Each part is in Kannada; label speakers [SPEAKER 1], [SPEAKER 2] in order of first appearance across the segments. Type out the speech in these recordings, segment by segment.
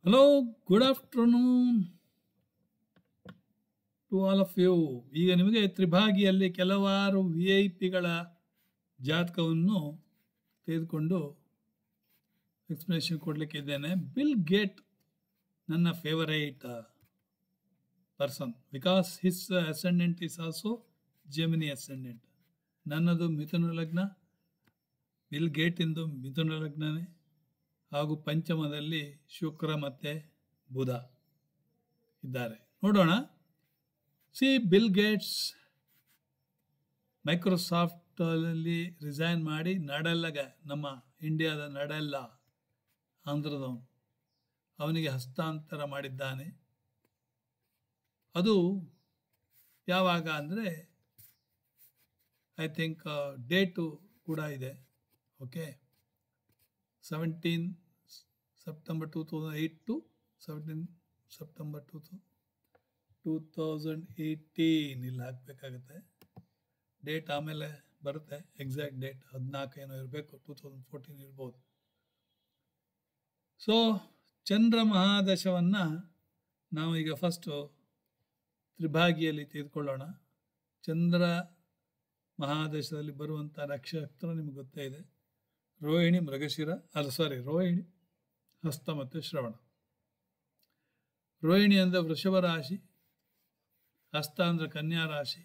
[SPEAKER 1] Hello, good afternoon to all of you. ಈಗ ನಿಮಗೆ ತ್ರಿಭಾಗಿಯಲ್ಲಿ ಕೆಲವಾರು VIP ಗಳ ಜಾತಕವನ್ನು ತೆಗೆದುಕೊಂಡು ಎಕ್ಸ್ಪ್ಲನೇಷನ್ ಕೊಡಲಿಕ್ಕೆ ಇದ್ದೇನೆ. ಬಿಲ್ ಗೇಟ್ ನನ್ನ favourite person because his ascendant is also Gemini ascendant. ನನ್ನದು ಮಿಥುನ ಲಗ್ನ, ಬಿಲ್ ಗೇಟ್ ಇಂದು ಮಿಥುನ ಲಗ್ನನೇ, ಹಾಗೂ ಪಂಚಮದಲ್ಲಿ ಶುಕ್ರ ಮತ್ತು ಬುಧ ಇದ್ದಾರೆ. ನೋಡೋಣ. ಸಿ, ಬಿಲ್ ಗೇಟ್ಸ್ ಮೈಕ್ರೋಸಾಫ್ಟಲ್ಲಿ ರಿಸೈನ್ ಮಾಡಿ ನಡೆಲ್ಲಗೆ, ನಮ್ಮ ಇಂಡಿಯಾದ ನಡೆಲ್ಲ ಆಂಧ್ರದವನು, ಅವನಿಗೆ ಹಸ್ತಾಂತರ ಮಾಡಿದ್ದಾನೆ. ಅದು ಯಾವಾಗ ಅಂದರೆ ಐ ಥಿಂಕ್ ಡೇಟು ಕೂಡ ಇದೆ. ಓಕೆ, 17 ಸೆಪ್ಟೆಂಬರ್ 2008 ಟು 17 ಸೆಪ್ಟೆಂಬರ್ 2018 ಇಲ್ಲಿ ಹಾಕಬೇಕಾಗತ್ತೆ. ಡೇಟ್ ಆಮೇಲೆ ಬರುತ್ತೆ, ಎಕ್ಸಾಕ್ಟ್ ಡೇಟ್ 14 ಏನೋ ಇರಬೇಕು, 2014 ಇರ್ಬೋದು. ಸೊ ಚಂದ್ರ ಮಹಾದಶವನ್ನು ನಾವು ಈಗ ಫಸ್ಟು ತ್ರಿಭಾಗಿಯಲ್ಲಿ ತೆಗೆದುಕೊಳ್ಳೋಣ. ಚಂದ್ರ ಮಹಾದಶದಲ್ಲಿ ಬರುವಂಥ ನಕ್ಷತ್ರ ನಿಮಗೆ ಗೊತ್ತೇ ಇದೆ. ರೋಹಿಣಿ, ಮೃಗಶಿರ, ರೋಹಿಣಿ, ಹಸ್ತ ಮತ್ತು ಶ್ರವಣ. ರೋಹಿಣಿ ಅಂದರೆ ವೃಷಭ ರಾಶಿ, ಹಸ್ತ ಅಂದರೆ ಕನ್ಯಾ ರಾಶಿ,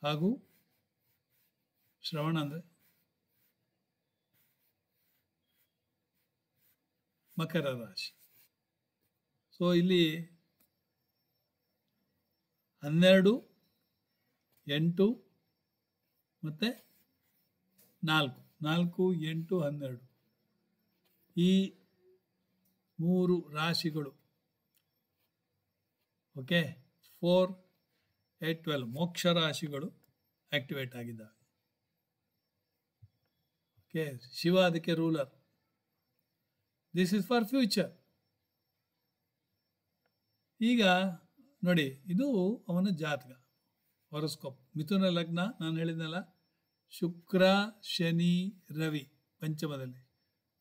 [SPEAKER 1] ಹಾಗೂ ಶ್ರವಣ ಅಂದರೆ ಮಕರ ರಾಶಿ. ಸೊ ಇಲ್ಲಿ 12, 8 ಮತ್ತು 4, 8, 12 ಈ 3 ರಾಶಿಗಳು. ಓಕೆ, 4, 8, 12 ಮೋಕ್ಷ ರಾಶಿಗಳು ಆಕ್ಟಿವೇಟ್ ಆಗಿದ್ದಾವೆ. ಓಕೆ, ಶಿವ ಅದಕ್ಕೆ ruler. This is for future. ಈಗ ನೋಡಿ, ಇದು ಅವನ ಜಾತಕ, ಹೊರಸ್ಕೋಪ್. ಮಿಥುನ ಲಗ್ನ, ನಾನು ಹೇಳಿದ್ನಲ್ಲ, ಶುಕ್ರ, ಶನಿ, ರವಿ ಪಂಚಮದಲ್ಲಿ,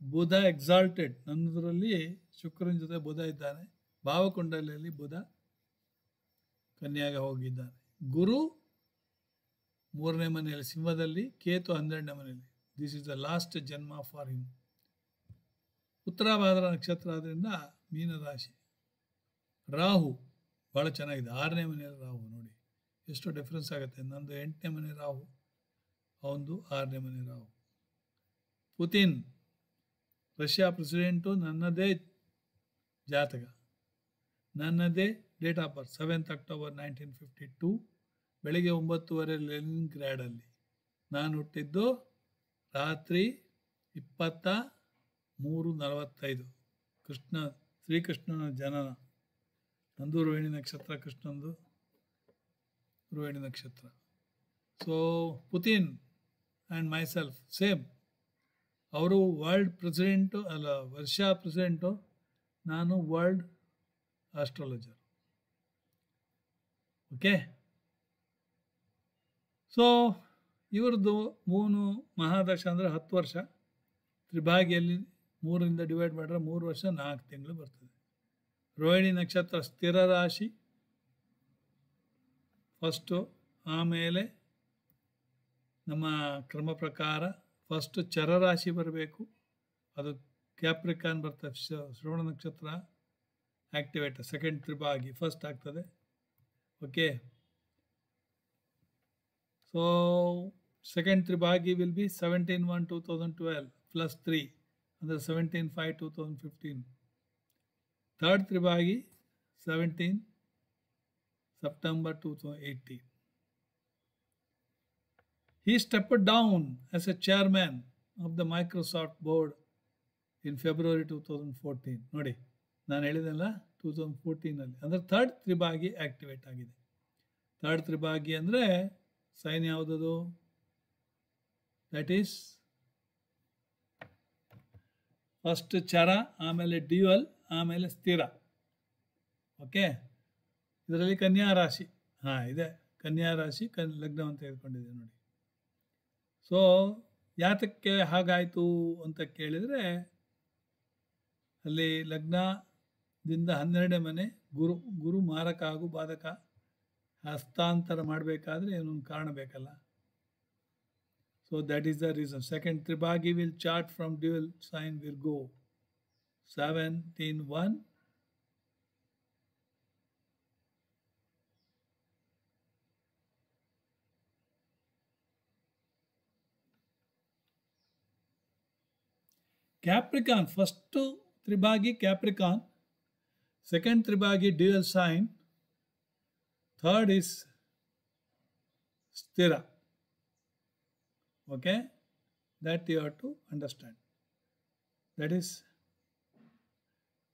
[SPEAKER 1] ಬುಧ ಎಕ್ಸಾಲ್ಟೆಡ್. ನನ್ನದರಲ್ಲಿ ಶುಕ್ರನ ಜೊತೆ ಬುಧ ಇದ್ದಾನೆ. ಭಾವಕುಂಡಲಿಯಲ್ಲಿ ಬುಧ ಕನ್ಯಾಗೆ ಹೋಗಿದ್ದಾನೆ. ಗುರು 3ನೇ ಮನೆಯಲ್ಲಿ ಸಿಂಹದಲ್ಲಿ, ಕೇತು 12ನೇ ಮನೆಯಲ್ಲಿ. ದಿಸ್ ಇಸ್ ದ ಲಾಸ್ಟ್ ಜನ್ಮ ಫಾರ್ ಹಿಮ್. ಉತ್ತರಾಭಾದ್ರ ನಕ್ಷತ್ರ ಆದ್ದರಿಂದ ಮೀನರಾಶಿ. ರಾಹು ಭಾಳ ಚೆನ್ನಾಗಿದೆ, 6ನೇ ಮನೆಯಲ್ಲಿ ರಾಹು. ನೋಡಿ ಎಷ್ಟು ಡಿಫ್ರೆನ್ಸ್ ಆಗುತ್ತೆ. ನಂದು 8ನೇ ಮನೆ ರಾಹು, ಅವನದು 6ನೇ ಮನೆ ರಾಹು. ಪುತಿನ್ ರಷ್ಯಾ ಪ್ರೆಸಿಡೆಂಟು, ನನ್ನದೇ ಜಾತಕ, ನನ್ನದೇ date of birth, 7th October 1952, ಬೆಳಿಗ್ಗೆ 9:30 ಲೆನಿನ್ಗ್ರಾಡಲ್ಲಿ. ನಾನು ಹುಟ್ಟಿದ್ದು ರಾತ್ರಿ 23:45, ಶ್ರೀಕೃಷ್ಣನ ಜನನ. ನಂದು ರೋಹಿಣಿ ನಕ್ಷತ್ರ, ಕೃಷ್ಣಂದು ರೋಹಿಣಿ ನಕ್ಷತ್ರ. So Putin and myself same. ಅವರು ವರ್ಲ್ಡ್ ಪ್ರೆಸಿಡೆಂಟು ಅಲ್ಲ, ರಷ್ಯಾ ಪ್ರೆಸಿಡೆಂಟು, ನಾನು ವರ್ಲ್ಡ್ ಆಸ್ಟ್ರಾಲಜರ್. ಓಕೆ, ಸೊ ಇವ್ರದ್ದು 3 ಮಹಾದಶ ಅಂದರೆ 10 ವರ್ಷ. ತ್ರಿಭಾಗಿಯಲ್ಲಿ 3ರಿಂದ ಡಿವೈಡ್ ಮಾಡಿದ್ರೆ 3 ವರ್ಷ 4 ತಿಂಗಳು ಬರ್ತದೆ. ರೋಹಿಣಿ ನಕ್ಷತ್ರ ಸ್ಥಿರ ರಾಶಿ ಫಸ್ಟು, ಆಮೇಲೆ ನಮ್ಮ ಕ್ರಮ ಪ್ರಕಾರ ಫಸ್ಟು ಚರರಾಶಿ ಬರಬೇಕು, ಅದು ಕ್ಯಾಪ್ರಿಕಾನ್ ಬರ್ತದೆ. ಶ್ರವಣ ನಕ್ಷತ್ರ ಆಕ್ಟಿವೇಟ್, ಸೆಕೆಂಡ್ ತ್ರಿಭಾಗಿ ಫಸ್ಟ್ ಆಗ್ತದೆ. ಓಕೆ, ಸೊ ಸೆಕೆಂಡ್ ತ್ರಿಭಾಗಿ ವಿಲ್ ಬಿ 17/1/2012 ಪ್ಲಸ್ 3 ಅಂದರೆ 17/5/2015. ಥರ್ಡ್ ತ್ರಿಭಾಗಿ 17 September 2018. He stepped down as a chairman of the Microsoft board in February 2014. ನೋಡಿ, ನಾನು ಹೇಳಿದೆಲ್ಲ 2014 ಅಂದರೆ ಥರ್ಡ್ ತ್ರಿಭಾಗಿ ಆಕ್ಟಿವೇಟ್ ಆಗಿದೆ. ಥರ್ಡ್ ತ್ರಿಭಾಗಿ ಅಂದರೆ ಸೈನ್ ಯಾವುದದು? ದಟ್ ಈಸ್ ಫಸ್ಟ್ ಚರ, ಆಮೇಲೆ ಡ್ಯೂಯಲ್, ಆಮೇಲೆ ಸ್ಥಿರ. ಓಕೆ, ಇದರಲ್ಲಿ ಕನ್ಯಾ ರಾಶಿ ಇದೆ, ಕನ್ಯಾ ರಾಶಿ ಲಗ್ನ ಅಂತ ಹೇಳ್ಕೊಂಡಿದೆ ನೋಡಿ. ಸೊ ಯಾತಕ್ಕೆ ಹಾಗಾಯಿತು ಅಂತ ಕೇಳಿದರೆ, ಅಲ್ಲಿ ಲಗ್ನದಿಂದ 12ನೇ ಮನೆ ಗುರು. ಗುರು ಮಾರಕ ಹಾಗೂ ಬಾಧಕ. ಹಸ್ತಾಂತರ ಮಾಡಬೇಕಾದ್ರೆ ಏನೊಂದು ಕಾರಣ ಬೇಕಲ್ಲ. So that is the reason. Second Tribhagi will chart from dual sign Virgo. 17:1. Capricorn, first Tribhagi Capricorn, second Tribhagi dual sign, third is Sthira. Okay, that you have to understand. That is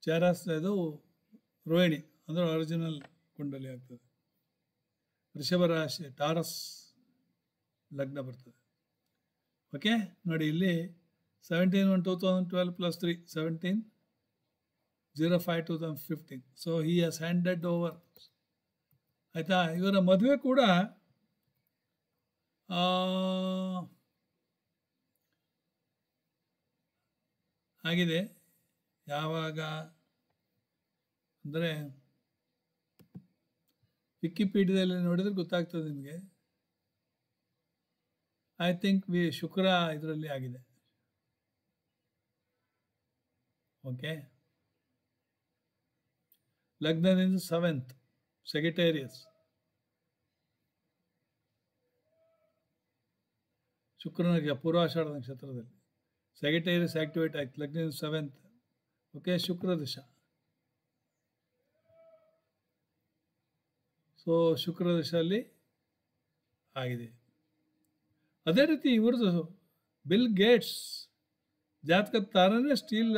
[SPEAKER 1] Charas, ಅದು ರೋಹಿಣಿ ಅಂದರೆ ಒರಿಜಿನಲ್ ಕುಂಡಲಿ ಆಗ್ತದೆ. ವೃಷಭ ರಾಶಿ ಟಾರಸ್ ಲಗ್ನ ಬರ್ತದೆ. ಓಕೆ, ನೋಡಿ ಇಲ್ಲಿ 17/1/2012 plus 3, 17/05/2015. So he has handed over. ಆಯಿತಾ. ಇವರ ಮದುವೆ ಕೂಡ ಆಗಿದೆ. ಯಾವಾಗ ಅಂದರೆ ವಿಕಿಪೀಡಿಯಾದಲ್ಲಿ ನೋಡಿದ್ರೆ ಗೊತ್ತಾಗ್ತದೆ ನಿಮಗೆ. ಐ ಥಿಂಕ್ ಶುಕ್ರ ಇದರಲ್ಲಿ ಆಗಿದೆ. Okay, ಲಗ್ನದಿಂದ 7th ಸೆಗಿಟೇರಿಯಸ್. ಶುಕ್ರನಿಗೆ ಪೂರ್ವಾಷಾಢ ನಕ್ಷತ್ರದಲ್ಲಿ ಸೆಗಿಟೇರಿಯಸ್ ಆಕ್ಟಿವೇಟ್ ಆಯ್ತು. ಲಗ್ನದಿಂದ 7th. ಓಕೆ, ಶುಕ್ರ ದಶ. ಸೊ ಶುಕ್ರ ದಶಲ್ಲಿ ಆಗಿದೆ. ಅದೇ ರೀತಿ ಇವ್ರದ್ದು ಬಿಲ್ ಗೇಟ್ಸ್ ಜಾತಕ ತಾರನೇ ಸ್ಟೀಲ್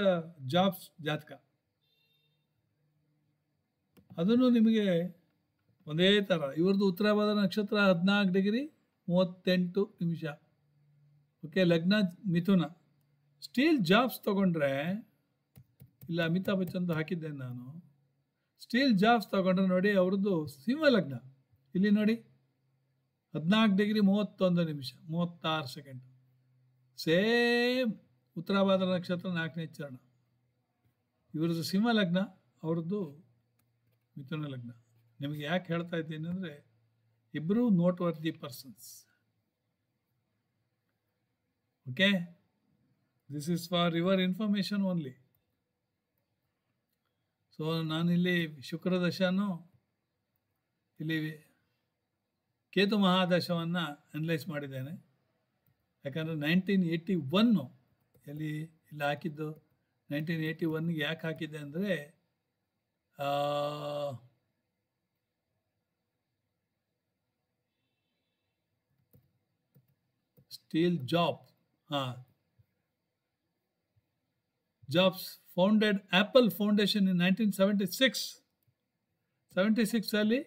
[SPEAKER 1] ಜಾಬ್ಸ್ ಜಾತಕ. ಅದನ್ನು ನಿಮಗೆ ಒಂದೇ ಥರ. ಇವ್ರದ್ದು ಉತ್ತರಾಭಾದ ನಕ್ಷತ್ರ 14°38'. ಓಕೆ, ಲಗ್ನ ಮಿಥುನ. ಸ್ಟೀಲ್ ಜಾಬ್ಸ್ ತಗೊಂಡ್ರೆ, ಇಲ್ಲ ಅಮಿತಾಬ್ ಬಚ್ಚನ್ ಹಾಕಿದ್ದೇನೆ ನಾನು. ಸ್ಟೀಲ್ ಜಾಬ್ಸ್ ತಗೊಂಡ್ರೆ ನೋಡಿ ಅವ್ರದ್ದು ಸಿಂಹ ಲಗ್ನ. ಇಲ್ಲಿ ನೋಡಿ 14°31', 36". ಸೇಮ್ ಉತ್ತರಾಭಾದ ನಕ್ಷತ್ರ 4ನೇ ಚರಣ. ಇವ್ರದ್ದು ಸಿಂಹ ಲಗ್ನ, ಅವ್ರದ್ದು ಮಿಥುನ ಲಗ್ನ. ನಿಮಗೆ ಯಾಕೆ ಹೇಳ್ತಾ ಇದ್ದೀನಿ ಅಂದರೆ ಇಬ್ಬರೂ note worthy persons. Okay, this is for your information only. So ನಾನಿಲ್ಲಿ ಶುಕ್ರ ದಶನೂ ಇಲ್ಲಿ ಕೇತು ಮಹಾದಶವನ್ನು ಅನಲೈಸ್ ಮಾಡಿದ್ದೇನೆ. ಯಾಕಂದರೆ 1981 ಇಲ್ಲಿ ಹಾಕಿದ್ದು. 1981ಗೆ ಯಾಕೆ ಹಾಕಿದ್ದೆ ಅಂದರೆ Steve Jobs founded Apple foundation in 1976. 76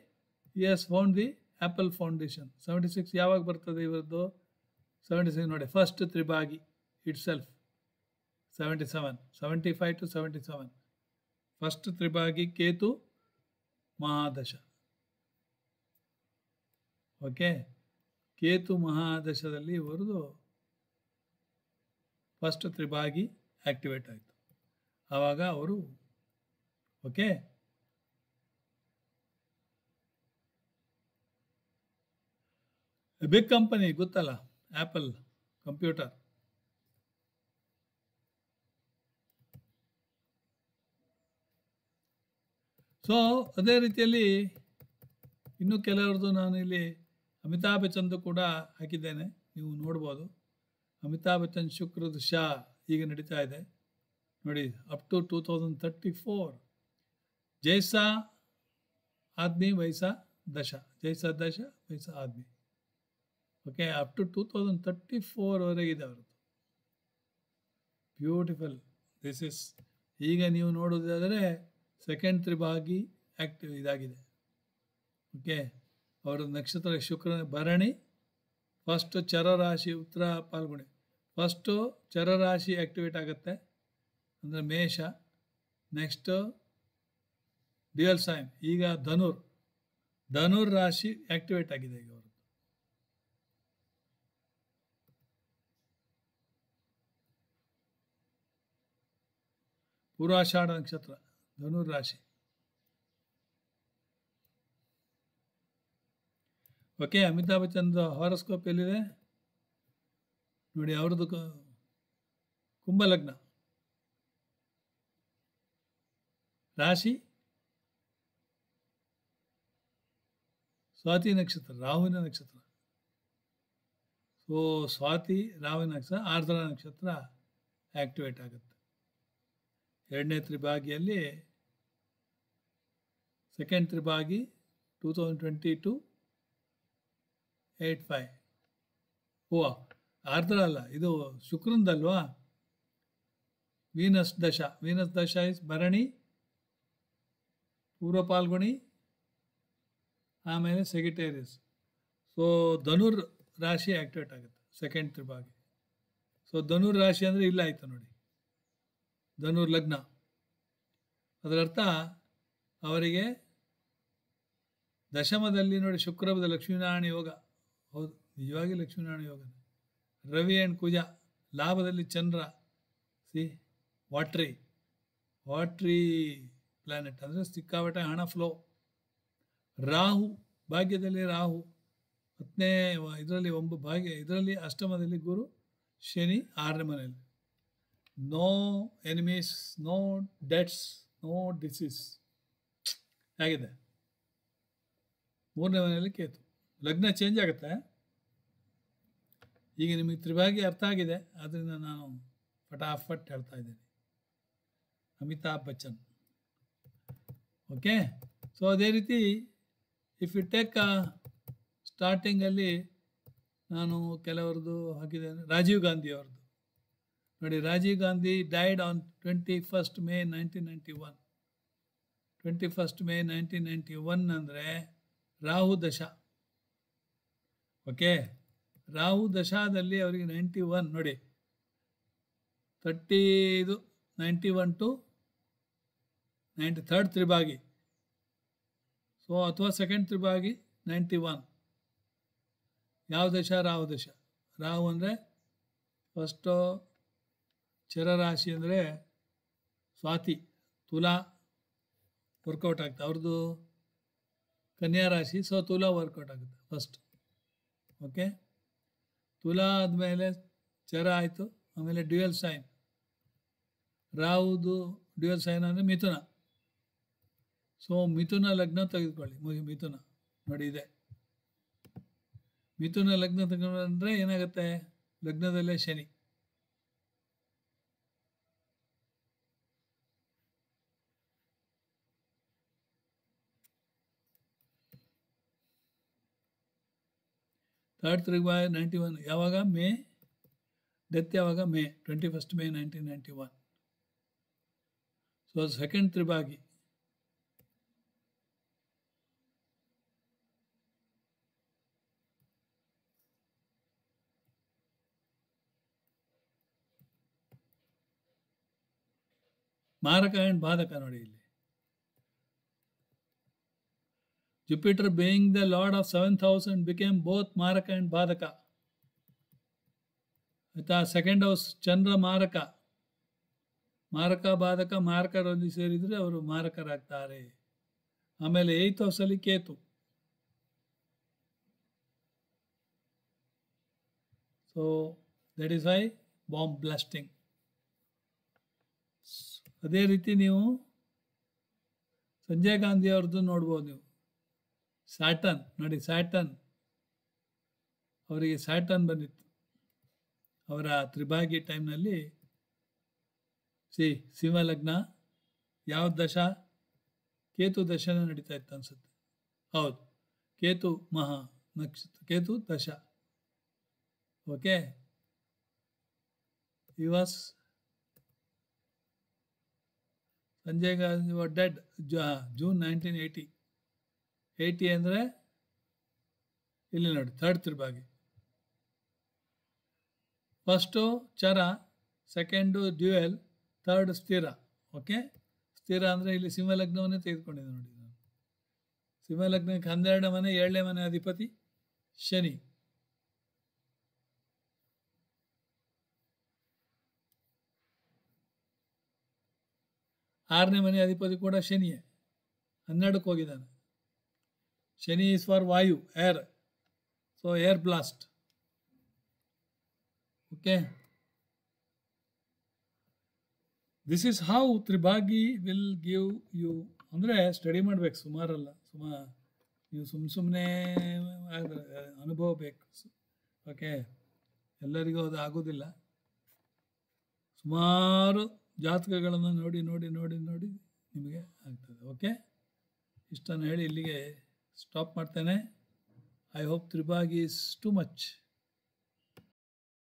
[SPEAKER 1] he has found the Apple foundation. 76 ಯಾವಾಗ ಬರ್ತದೆ ಇವರದ್ದು? 76 ನೋಡಿ, ಫಸ್ಟ್ ತ್ರಿಭಾಗಿ ಇಟ್ ಸೆಲ್ಫ್ 77, 75 to 77. ಫಸ್ಟ್ ತ್ರಿಭಾಗಿ ಕೇತು ಮಹಾದಶ. ಓಕೆ, ಕೇತು ಮಹಾದಶದಲ್ಲಿ ಇವರದು ಫಸ್ಟ್ ತ್ರಿಭಾಗಿ ಆಕ್ಟಿವೇಟ್ ಆಯಿತು. ಆವಾಗ ಅವರು ಓಕೆ ಬಿಗ್ ಕಂಪನಿ ಗೊತ್ತಲ್ಲ, ಆಪಲ್ ಕಂಪ್ಯೂಟರ್. ಸೊ ಅದೇ ರೀತಿಯಲ್ಲಿ ಇನ್ನೂ ಕೆಲವ್ರದ್ದು ನಾನು ಇಲ್ಲಿ ಅಮಿತಾಬ್ ಬಚ್ಚನ್ದು ಕೂಡ ಹಾಕಿದ್ದೇನೆ, ನೀವು ನೋಡ್ಬೋದು. ಅಮಿತಾಬ್ ಬಚ್ಚನ್ ಶುಕ್ರದ ಶಾ ಈಗ ನಡೀತಾ ಇದೆ ನೋಡಿ, ಅಪ್ ಟು 2034. ಜೈಸಾ ಆದ್ಮಿ ವೈಸಾ ದಶ, ಜೈಸಾ ದಶ ವೈಸಾ ಆದ್ಮಿ. ಓಕೆ, ಅಪ್ ಟು 2034ವರೆಗಿದೆ ಅವ್ರದ್ದು. ಬ್ಯೂಟಿಫುಲ್. ದಿಸ್ ಇಸ್ ಈಗ ನೀವು ನೋಡೋದಾದರೆ ಸೆಕೆಂಡ್ ತ್ರಿಭಾಗಿ ಆಕ್ಟಿವ್ ಇದಾಗಿದೆ. ಓಕೆ, ಅವರ ನಕ್ಷತ್ರ ಶುಕ್ರ ಭರಣಿ. ಫಸ್ಟ್ ಚರರಾಶಿ ಉತ್ತರ ಪಾಲ್ಗುಣಿ. ಫಸ್ಟು ಚರರಾಶಿ ಆಕ್ಟಿವೇಟ್ ಆಗುತ್ತೆ ಅಂದರೆ ಮೇಷ. Next dual sign. ಈಗ ಧನುರ್ ರಾಶಿ ಆಕ್ಟಿವೇಟ್ ಆಗಿದೆ ಈಗ ಅವರು. ಪೂರ್ವಾಷಾಢ ನಕ್ಷತ್ರ, ಧನುರ್ ರಾಶಿ. ಓಕೆ, ಅಮಿತಾಬ್ ಬಚ್ಚನ್ ಹಾರೋಸ್ಕೋಪ್ ಎಲ್ಲಿದೆ ನೋಡಿ. ಅವ್ರದ್ದು ಕುಂಭಲಗ್ನ, ರಾಶಿ ಸ್ವಾತಿ ನಕ್ಷತ್ರ, ರಾಹುವಿನ ನಕ್ಷತ್ರ. ಸೊ ಸ್ವಾತಿ ರಾಹುವಿನ ನಕ್ಷತ್ರ, ಆರ್ದ್ರ ನಕ್ಷತ್ರ ಆಕ್ಟಿವೇಟ್ ಆಗುತ್ತೆ. ಎರಡನೇ ತ್ರಿಭಾಗಿಯಲ್ಲಿ ಸೆಕೆಂಡ್ ತ್ರಿಭಾಗಿ 2022 85. ಓ, ಆರ್ದ್ರ ಅಲ್ಲ, ಇದು ಶುಕ್ರನದಲ್ವಾ. ವೀನಸ್ ದಶ ಇಸ್ ಭರಣಿ, ಪೂರ್ವ ಪಾಲ್ಗುಣಿ, ಆಮೇಲೆ ಸೆಗಿಟೇರಿಯಸ್. ಸೊ ಧನುರ್ ರಾಶಿ ಆಕ್ಟಿವೇಟ್ ಆಗುತ್ತೆ ಸೆಕೆಂಡ್ ತ್ರಿಭಾಗಿ. ಸೊ ಧನುರ್ ರಾಶಿ ಅಂದರೆ ಇಲ್ಲ ಆಯಿತು ನೋಡಿ, ಧನುರ್ ಲಗ್ನ. ಅದರರ್ಥ ಅವರಿಗೆ ದಶಮದಲ್ಲಿ ನೋಡಿ ಶುಕ್ರಬದ ಲಕ್ಷ್ಮೀನಾರಾಯಣ ಯೋಗ. ಹೌದು, ನಿಜವಾಗಿ ಲಕ್ಷ್ಮೀನಾರಾಯಣ ಯೋಗ. ರವಿ ಆ್ಯಂಡ್ ಕುಜ, ಲಾಭದಲ್ಲಿ ಚಂದ್ರ. ಸಿ ವಾಟ್ರಿ ಪ್ಲಾನೆಟ್ ಅಂದರೆ ಸಿಕ್ಕಾಪಟ್ಟೆ ಹಣ ಫ್ಲೋ. ರಾಹು ಭಾಗ್ಯದಲ್ಲಿ, ರಾಹು 10ನೇ ಇದರಲ್ಲಿ ಭಾಗ್ಯ, ಇದರಲ್ಲಿ ಅಷ್ಟಮದಲ್ಲಿ ಗುರು, ಶನಿ 6ನೇ ಮನೆಯಲ್ಲಿ. No enemies, no debts, no diseases. ಹೇಗಿದೆ? 3ನೇ ಮನೆಯಲ್ಲಿ ಕೇತು. ಲಗ್ನ ಚೇಂಜ್ ಆಗುತ್ತೆ. ಈಗ ನಿಮಗೆ ತ್ರಿಭಾಗಿ ಅರ್ಥ ಆಗಿದೆ, ಆದ್ದರಿಂದ ನಾನು ಫಟಾಫಟ್ ಹೇಳ್ತಾ ಇದ್ದೀನಿ. ಅಮಿತಾಬ್ ಬಚ್ಚನ್. ಓಕೆ, ಸೊ ಅದೇ ರೀತಿ ಇಫ್ ಯು ಟೇಕ್ ಸ್ಟಾರ್ಟಿಂಗಲ್ಲಿ ನಾನು ಕೆಲವ್ರದ್ದು ಹಾಕಿದ್ದೇನೆ. ರಾಜೀವ್ ಗಾಂಧಿ ಅವ್ರದ್ದು ನೋಡಿ. Rajiv Gandhi died on 21st May 1991. 21st May 1991 ಅಂದರೆ ರಾಹು ದಶ. ಓಕೆ, ರಾಹು ದಶಾದಲ್ಲಿ ಅವರಿಗೆ 91 ನೋಡಿ. 91 to 93rd ತ್ರಿಭಾಗಿ. ಸೊ ಅಥವಾ ಸೆಕೆಂಡ್ ತ್ರಿಭಾಗಿ 91. ಯಾವ ದಶ? ರಾಹು ದಶ. ರಾಹು ಅಂದರೆ ಫಸ್ಟು ಚರರಾಶಿ ಅಂದರೆ ಸ್ವಾತಿ, ತುಲಾ ವರ್ಕೌಟ್ ಆಗುತ್ತೆ. ಅವ್ರದ್ದು ಕನ್ಯಾ ರಾಶಿ, ಸೊ ತುಲಾ ವರ್ಕೌಟ್ ಆಗುತ್ತೆ ಫಸ್ಟ್. ಓಕೆ, ತುಲಾ ಆದಮೇಲೆ ಚರ ಆಯಿತು, ಆಮೇಲೆ ಡ್ಯುಯಲ್ ಸೈನ್. ರಾಹುದು ಡ್ಯುಯಲ್ ಸೈನ್ ಅಂದರೆ ಮಿಥುನ. ಸೊ ಮಿಥುನ ಲಗ್ನ ತೆಗೆದುಕೊಳ್ಳಿ. ಮಿಥುನ ನೋಡಿ ಇದೆ. ಮಿಥುನ ಲಗ್ನ ತೆಗೆದುಕೊಂಡ್ರೆ ಏನಾಗುತ್ತೆ? ಲಗ್ನದಲ್ಲೇ ಶನಿ. ಥರ್ಡ್ ತ್ರಿಭಾಗಿ 91. ಯಾವಾಗ? ಮೇ. ಡೆತ್ ಯಾವಾಗ? May 21st May 1991. So second ತ್ರಿಭಾಗಿ. ಮಾರಕ ಆ್ಯಂಡ್ ಬಾಧಕ ನೋಡಿ ಇಲ್ಲಿ. Jupiter being the lord of 7th house and became both Maraka and Badaka. ಆಯಿತಾ? ಸೆಕೆಂಡ್ ಹೌಸ್ ಚಂದ್ರ ಮಾರಕ. ಮಾರಕ ಬಾಧಕ ಮಾರಕರಲ್ಲಿ ಸೇರಿದರೆ ಅವರು ಮಾರಕರಾಗ್ತಾರೆ. ಆಮೇಲೆ 8th ಹೌಸಲ್ಲಿ Ketu. So that is why bomb blasting. ಅದೇ ರೀತಿ ನೀವು ಸಂಜಯ್ ಗಾಂಧಿ ಅವ್ರದ್ದು ನೋಡ್ಬೋದು ನೀವು. ಸ್ಯಾಟರ್ನ್ ನೋಡಿ, ಸ್ಯಾಟರ್ನ್ ಅವರಿಗೆ ಸ್ಯಾಟರ್ನ್ ಬಂದಿತ್ತು ಅವರ ತ್ರಿಭಾಗಿ ಟೈಮ್ನಲ್ಲಿ. ಸಿಂಹ ಲಗ್ನ. ಯಾವ ದಶ? ಕೇತು ದಶನ ನಡೀತಾ ಇತ್ತು ಅನ್ಸುತ್ತೆ. ಹೌದು, ಕೇತು ಮಹಾ ನಕ್ಷತ್ರ, ಕೇತು ದಶ. ಓಕೆ, ಈ was Sanjay Gandhi dead June 1980. 80 ಅಂದರೆ ಇಲ್ಲಿ ನೋಡಿ, ಥರ್ಡ್ ತ್ರಿಭಾಗಿ. ಫಸ್ಟು ಚರ, ಸೆಕೆಂಡು ಡ್ಯೂಯಲ್, ಥರ್ಡ್ ಸ್ಥಿರ. ಓಕೆ, ಸ್ಥಿರ ಅಂದರೆ ಇಲ್ಲಿ ಸಿಂಹಲಗ್ನವನ್ನೇ ತೆಗೆದುಕೊಂಡಿದ್ದೆ ನೋಡಿ ನಾನು. ಸಿಂಹಲಗ್ನಕ್ಕೆ 12ನೇ ಮನೆ, 7ನೇ ಮನೆ ಅಧಿಪತಿ ಶನಿ. 6ನೇ ಮನೆ ಅಧಿಪತಿ ಕೂಡ ಶನಿಯೇ, 12ಕ್ಕೆ ಹೋಗಿದ್ದಾನೆ. ಶನಿ ಇಸ್ ಫಾರ್ ವಾಯು, air, so air blast. Okay, this is how ತ್ರಿಭಾಗಿ ವಿಲ್ ಗಿವ್ ಯು. ಅಂದರೆ ಸ್ಟಡಿ ಮಾಡಬೇಕು, ಸುಮಾರಲ್ಲ, ನೀವು ಸುಮ್ಮನೆ ಅನುಭವ ಬೇಕು. ಓಕೆ, ಎಲ್ಲರಿಗೂ ಅದು ಆಗೋದಿಲ್ಲ. ಸುಮಾರು ಜಾತಕಗಳನ್ನು ನೋಡಿ ನೋಡಿ ನೋಡಿ ನೋಡಿ ನಿಮಗೆ ಆಗ್ತದೆ. ಓಕೆ, ಇಷ್ಟನ್ನು ಹೇಳಿ ಇಲ್ಲಿಗೆ ಸ್ಟಾಪ್ ಮಾಡ್ತೇನೆ. ಐ ಹೋಪ್ ತ್ರಿಭಾಗಿ ಈಸ್ ಟು ಮಚ್.